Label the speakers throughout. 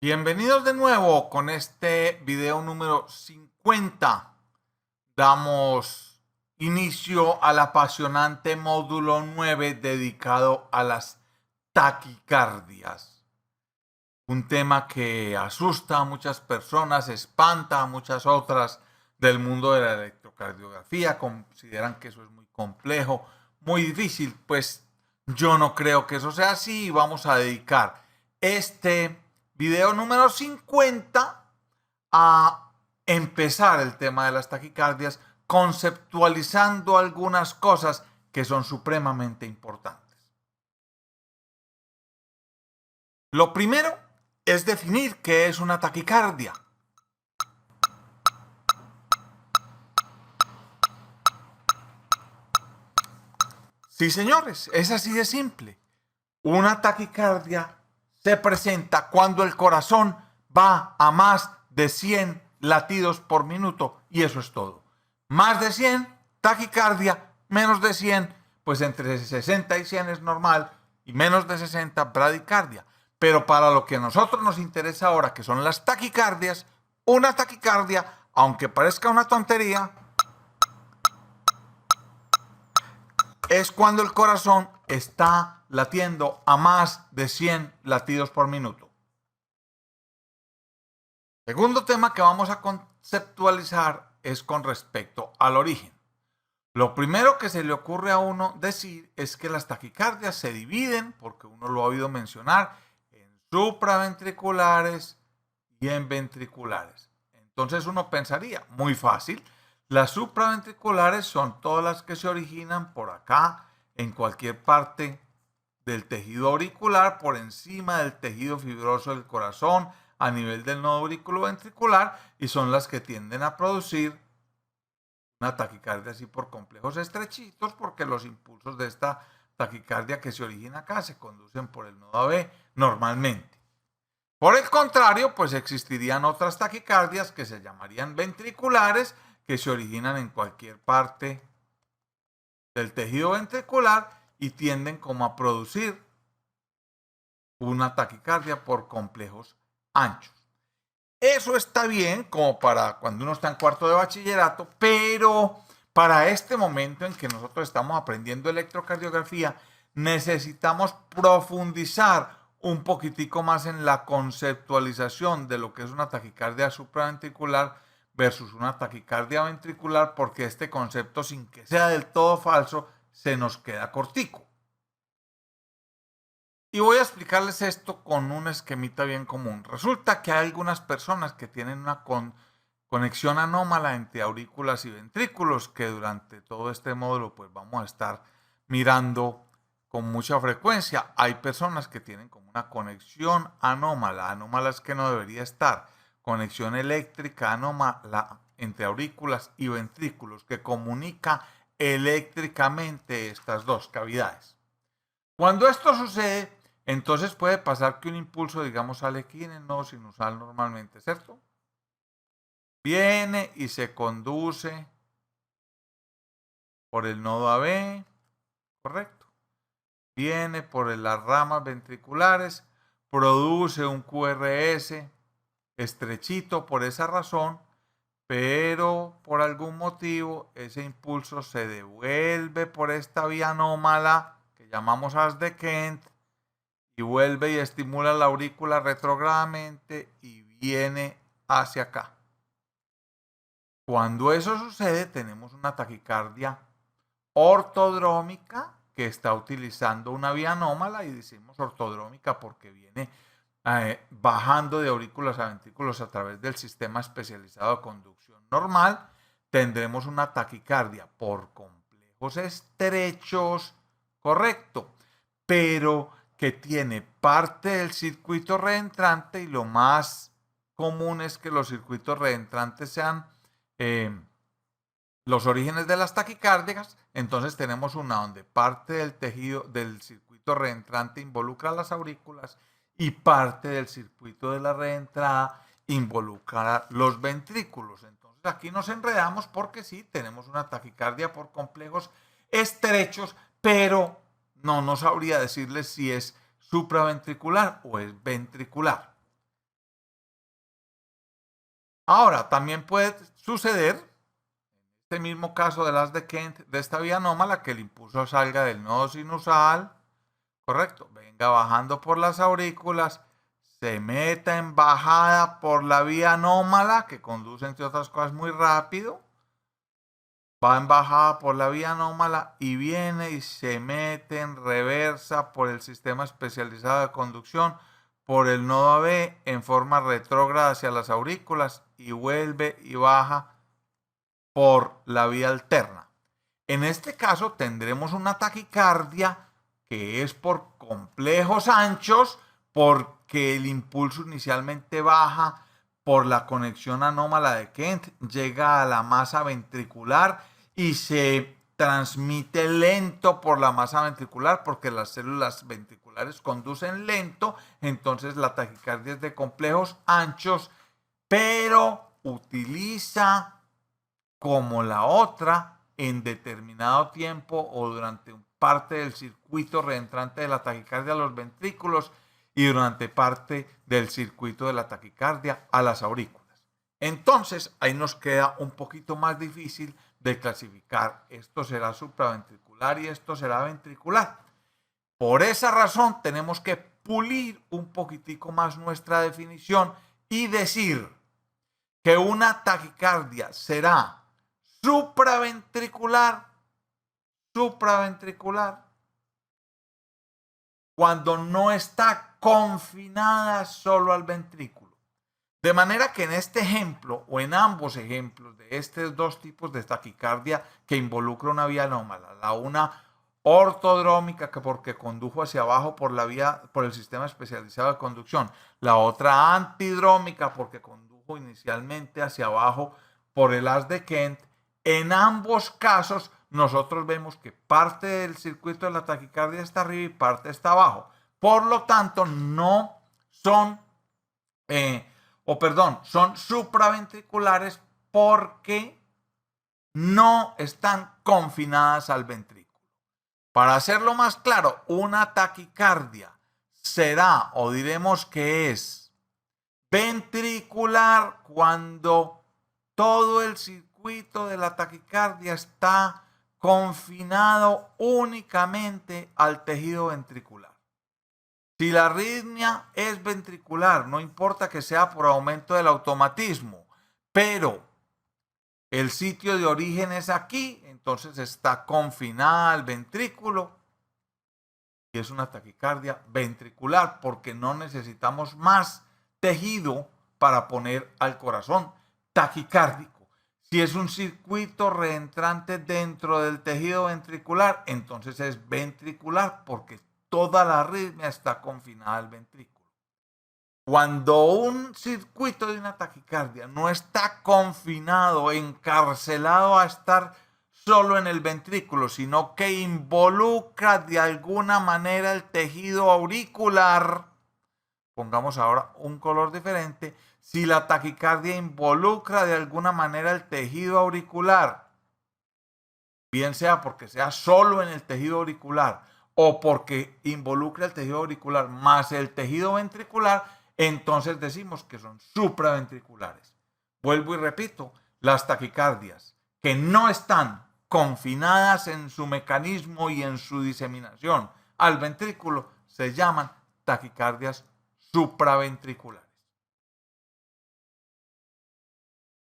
Speaker 1: Bienvenidos de nuevo con este video número 50. Damos inicio al apasionante módulo 9 dedicado a las taquicardias. Un tema que asusta a muchas personas, espanta a muchas otras del mundo de la electrocardiografía. Consideran que eso es muy complejo, muy difícil. Pues yo no creo que eso sea así y vamos a dedicar este video número 50 a empezar el tema de las taquicardias conceptualizando algunas cosas que son supremamente importantes. Lo primero es definir qué es una taquicardia. Sí, señores, es así de simple. Una taquicardia se presenta cuando el corazón va a más de 100 latidos por minuto y eso es todo. Más de 100, taquicardia, menos de 100, pues entre 60 y 100 es normal y menos de 60, bradicardia. Pero para lo que a nosotros nos interesa ahora, que son las taquicardias, una taquicardia, aunque parezca una tontería, es cuando el corazón está latiendo a más de 100 latidos por minuto. Segundo tema que vamos a conceptualizar es con respecto al origen. Lo primero que se le ocurre a uno decir es que las taquicardias se dividen, porque uno lo ha oído mencionar, en supraventriculares y en ventriculares. Entonces uno pensaría, muy fácil, las supraventriculares son todas las que se originan por acá, en cualquier parte del tejido auricular, por encima del tejido fibroso del corazón, a nivel del nodo auriculoventricular, y son las que tienden a producir una taquicardia así por complejos estrechitos, porque los impulsos de esta taquicardia que se origina acá se conducen por el nodo AB normalmente. Por el contrario, pues existirían otras taquicardias que se llamarían ventriculares, que se originan en cualquier parte del tejido ventricular y tienden como a producir una taquicardia por complejos anchos. Eso está bien como para cuando uno está en cuarto de bachillerato, pero para este momento en que nosotros estamos aprendiendo electrocardiografía, necesitamos profundizar un poquitico más en la conceptualización de lo que es una taquicardia supraventricular versus una taquicardia ventricular, porque este concepto, sin que sea del todo falso, se nos queda cortico. Y voy a explicarles esto con un esquemita bien común. Resulta que hay algunas personas que tienen una conexión anómala entre aurículas y ventrículos que durante todo este módulo pues vamos a estar mirando con mucha frecuencia. Hay personas que tienen como una conexión anómala. Anómala es que no debería estar. Conexión eléctrica anómala entre aurículas y ventrículos que comunica eléctricamente estas dos cavidades. Cuando esto sucede, entonces puede pasar que un impulso, digamos, sale aquí en el nodo sinusal normalmente, ¿cierto? Viene y se conduce por el nodo AB, ¿correcto? Viene por las ramas ventriculares, produce un QRS estrechito por esa razón, pero por algún motivo ese impulso se devuelve por esta vía anómala que llamamos haz de Kent y vuelve y estimula la aurícula retrógradamente y viene hacia acá. Cuando eso sucede, tenemos una taquicardia ortodrómica que está utilizando una vía anómala, y decimos ortodrómica porque viene bajando de aurículas a ventrículos a través del sistema especializado de conducción normal. Tendremos una taquicardia por complejos estrechos, correcto, pero que tiene parte del circuito reentrante, y lo más común es que los circuitos reentrantes sean los orígenes de las taquicardias. Entonces tenemos una donde parte del tejido del circuito reentrante involucra las aurículas y parte del circuito de la reentrada involucra los ventrículos. Entonces aquí nos enredamos porque sí, tenemos una taquicardia por complejos estrechos, pero no sabría decirles si es supraventricular o es ventricular. Ahora, también puede suceder, en este mismo caso de las de Kent, de esta vía anómala, que el impulso salga del nodo sinusal, correcto, venga bajando por las aurículas, se meta en bajada por la vía anómala, que conduce entre otras cosas muy rápido, va en bajada por la vía anómala y viene y se mete en reversa por el sistema especializado de conducción, por el nodo AB en forma retrógrada hacia las aurículas y vuelve y baja por la vía alterna. En este caso tendremos una taquicardia que es por complejos anchos, porque el impulso inicialmente baja por la conexión anómala de Kent, llega a la masa ventricular y se transmite lento por la masa ventricular porque las células ventriculares conducen lento, entonces la taquicardia es de complejos anchos, pero utiliza como la otra en determinado tiempo o durante parte del circuito reentrante de la taquicardia a los ventrículos y durante parte del circuito de la taquicardia a las aurículas. Entonces, ahí nos queda un poquito más difícil de clasificar. Esto será supraventricular y esto será ventricular. Por esa razón, tenemos que pulir un poquitico más nuestra definición y decir que una taquicardia será supraventricular, cuando no está confinada solo al ventrículo. De manera que en este ejemplo o en ambos ejemplos de estos dos tipos de taquicardia que involucra una vía anómala, la una ortodrómica que porque condujo hacia abajo por el sistema especializado de conducción, la otra antidrómica porque condujo inicialmente hacia abajo por el haz de Kent, en ambos casos nosotros vemos que parte del circuito de la taquicardia está arriba y parte está abajo. Por lo tanto, no son, son supraventriculares porque no están confinadas al ventrículo. Para hacerlo más claro, una taquicardia será, o diremos que es, ventricular cuando todo el circuito de la taquicardia está confinado únicamente al tejido ventricular. Si la arritmia es ventricular, no importa que sea por aumento del automatismo, pero el sitio de origen es aquí, entonces está confinada al ventrículo y es una taquicardia ventricular porque no necesitamos más tejido para poner al corazón taquicárdico. Si es un circuito reentrante dentro del tejido ventricular, entonces es ventricular porque toda la arritmia está confinada al ventrículo. Cuando un circuito de una taquicardia no está confinado, encarcelado a estar solo en el ventrículo, sino que involucra de alguna manera el tejido auricular, pongamos ahora un color diferente, si la taquicardia involucra de alguna manera el tejido auricular, bien sea porque sea solo en el tejido auricular o porque involucra el tejido auricular más el tejido ventricular, entonces decimos que son supraventriculares. Vuelvo y repito, las taquicardias que no están confinadas en su mecanismo y en su diseminación al ventrículo se llaman taquicardias supraventriculares.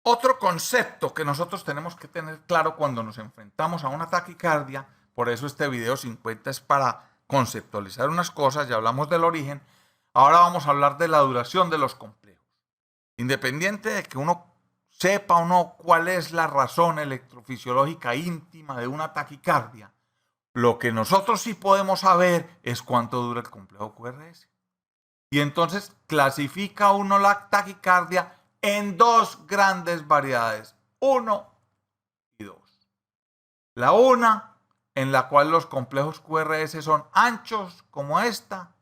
Speaker 1: Otro concepto que nosotros tenemos que tener claro cuando nos enfrentamos a una taquicardia, por eso este video 50 es para conceptualizar unas cosas, ya hablamos del origen, ahora vamos a hablar de la duración de los complejos. Independiente de que uno sepa o no cuál es la razón electrofisiológica íntima de una taquicardia, lo que nosotros sí podemos saber es cuánto dura el complejo QRS. Y entonces clasifica uno la taquicardia en dos grandes variedades, 1 y 2. La una, en la cual los complejos QRS son anchos como esta,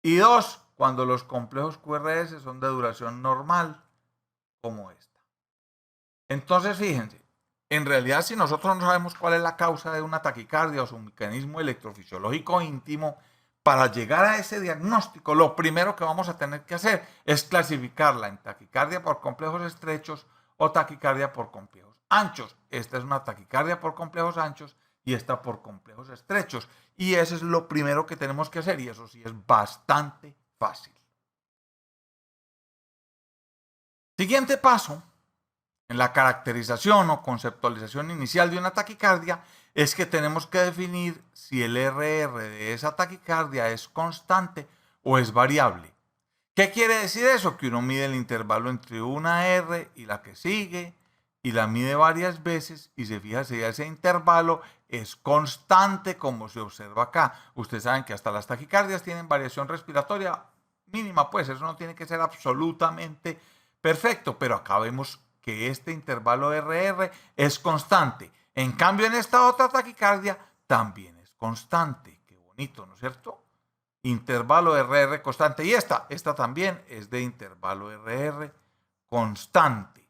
Speaker 1: y 2, cuando los complejos QRS son de duración normal como esta. Entonces, fíjense, en realidad si nosotros no sabemos cuál es la causa de una taquicardia o su mecanismo electrofisiológico íntimo, para llegar a ese diagnóstico, lo primero que vamos a tener que hacer es clasificarla en taquicardia por complejos estrechos o taquicardia por complejos anchos. Esta es una taquicardia por complejos anchos y esta por complejos estrechos. Y eso es lo primero que tenemos que hacer y eso sí es bastante fácil. Siguiente paso en la caracterización o conceptualización inicial de una taquicardia es que tenemos que definir si el RR de esa taquicardia es constante o es variable. ¿Qué quiere decir eso? Que uno mide el intervalo entre una R y la que sigue y la mide varias veces y se fija si ese intervalo es constante como se observa acá. Ustedes saben que hasta las taquicardias tienen variación respiratoria mínima, pues eso no tiene que ser absolutamente perfecto, pero acá vemos que este intervalo RR es constante. En cambio, en esta otra taquicardia también es constante. Qué bonito, ¿no es cierto? Intervalo RR constante. Y esta también es de intervalo RR constante.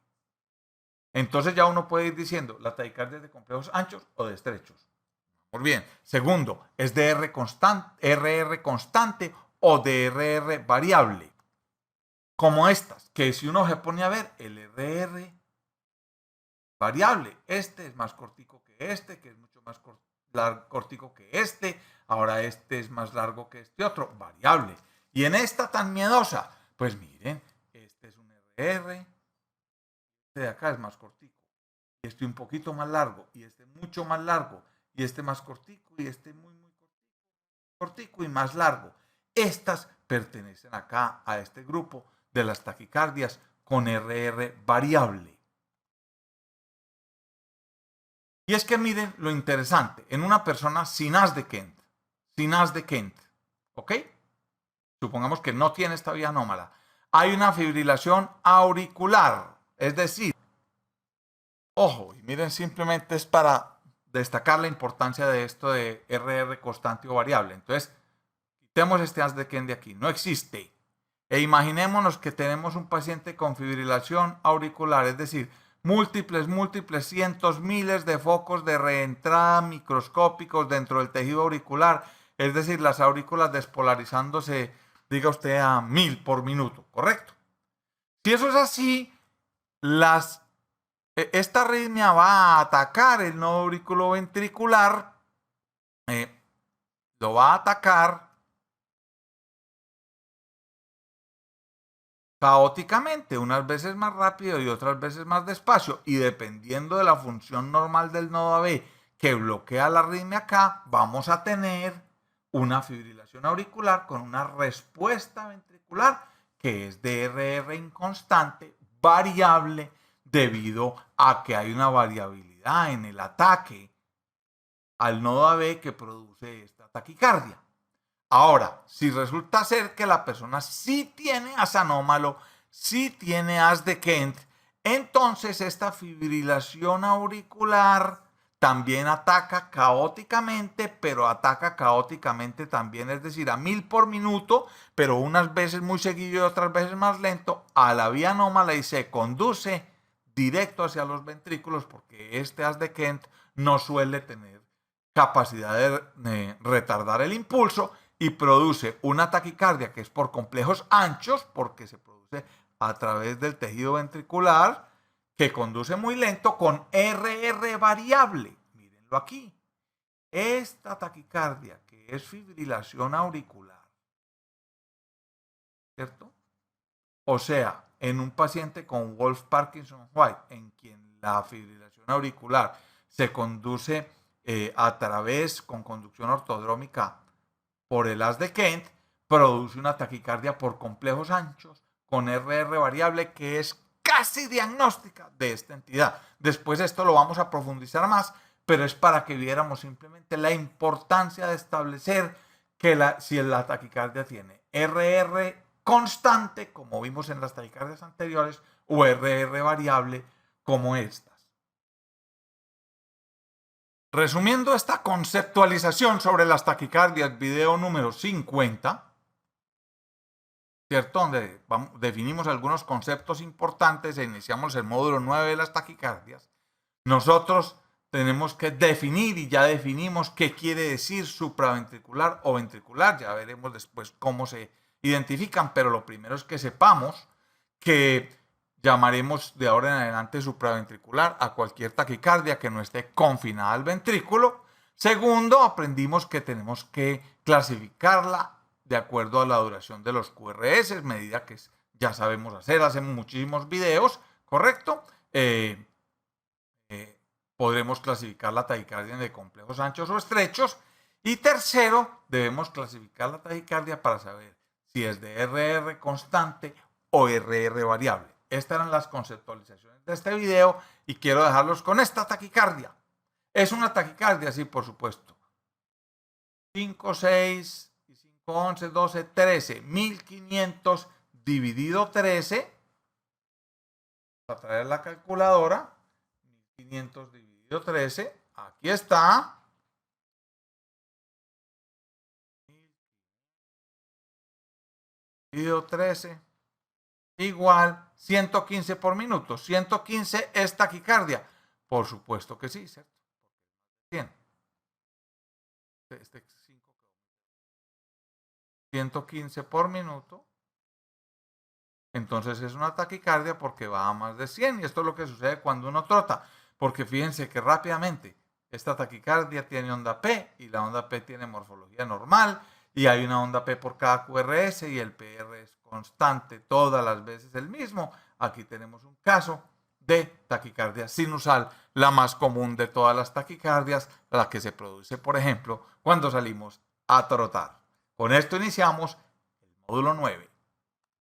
Speaker 1: Entonces ya uno puede ir diciendo, la taquicardia es de complejos anchos o de estrechos. Muy bien. Segundo, es de RR constante o de RR variable. Como estas, que si uno se pone a ver, el RR variable, este es más cortico que este, que es mucho más cortico que este, ahora este es más largo que este otro, variable. Y en esta tan miedosa, pues miren, este es un RR, este de acá es más cortico, y este un poquito más largo, y este mucho más largo, y este más cortico, y este muy cortico y más largo. Estas pertenecen acá a este grupo de las taquicardias con RR variable. Y es que miren lo interesante, en una persona sin haz de Kent, ¿ok? Supongamos que no tiene esta vía anómala. Hay una fibrilación auricular, es decir, ojo, y miren, simplemente es para destacar la importancia de esto de RR constante o variable. Entonces, quitemos este haz de Kent de aquí, no existe. E imaginémonos que tenemos un paciente con fibrilación auricular, es decir, múltiples, cientos, miles de focos de reentrada microscópicos dentro del tejido auricular, es decir, las aurículas despolarizándose, diga usted, a 1000 por minuto, ¿correcto? Si eso es así, esta arritmia va a atacar el nodo auriculoventricular, lo va a atacar caóticamente, unas veces más rápido y otras veces más despacio, y dependiendo de la función normal del nodo AB que bloquea la arritmia acá, vamos a tener una fibrilación auricular con una respuesta ventricular que es de RR inconstante, variable, debido a que hay una variabilidad en el ataque al nodo AB que produce esta taquicardia. Ahora, si resulta ser que la persona sí tiene haz anómalo, sí tiene haz de Kent, entonces esta fibrilación auricular también ataca caóticamente, pero ataca caóticamente también, es decir, a 1000 por minuto, pero unas veces muy seguido y otras veces más lento, a la vía anómala y se conduce directo hacia los ventrículos porque este haz de Kent no suele tener capacidad de retardar el impulso y produce una taquicardia que es por complejos anchos, porque se produce a través del tejido ventricular, que conduce muy lento con RR variable. Mírenlo aquí. Esta taquicardia, que es fibrilación auricular, ¿cierto? O sea, en un paciente con Wolff-Parkinson-White, en quien la fibrilación auricular se conduce a través, con conducción ortodrómica por el haz de Kent, produce una taquicardia por complejos anchos con RR variable que es casi diagnóstica de esta entidad. Después esto lo vamos a profundizar más, pero es para que viéramos simplemente la importancia de establecer que si la taquicardia tiene RR constante, como vimos en las taquicardias anteriores, o RR variable, como estas. Resumiendo esta conceptualización sobre las taquicardias, video número 50, ¿cierto? Donde definimos algunos conceptos importantes e iniciamos el módulo 9 de las taquicardias. Nosotros tenemos que definir, y ya definimos qué quiere decir supraventricular o ventricular. Ya veremos después cómo se identifican, pero lo primero es que sepamos que llamaremos de ahora en adelante supraventricular a cualquier taquicardia que no esté confinada al ventrículo. Segundo, aprendimos que tenemos que clasificarla de acuerdo a la duración de los QRS, medida que ya sabemos hacer, hacemos muchísimos videos, ¿correcto? Podremos clasificar la taquicardia de complejos anchos o estrechos. Y tercero, debemos clasificar la taquicardia para saber si es de RR constante o RR variable. Estas eran las conceptualizaciones de este video y quiero dejarlos con esta taquicardia. ¿Es una taquicardia? Sí, por supuesto. 5, 6, 5, 11, 12, 13. 1500 dividido 13. A traer la calculadora. 1500 dividido 13. Aquí está. Dividido 13. Igual 115 por minuto. 115 es taquicardia. Por supuesto que sí, ¿cierto? Bien. 115 por minuto. Entonces es una taquicardia porque va a más de 100. Y esto es lo que sucede cuando uno trota. Porque fíjense que rápidamente esta taquicardia tiene onda P y la onda P tiene morfología normal. Y hay una onda P por cada QRS y el PR es constante todas las veces el mismo. Aquí tenemos un caso de taquicardia sinusal, la más común de todas las taquicardias, la que se produce, por ejemplo, cuando salimos a trotar. Con esto iniciamos el módulo 9.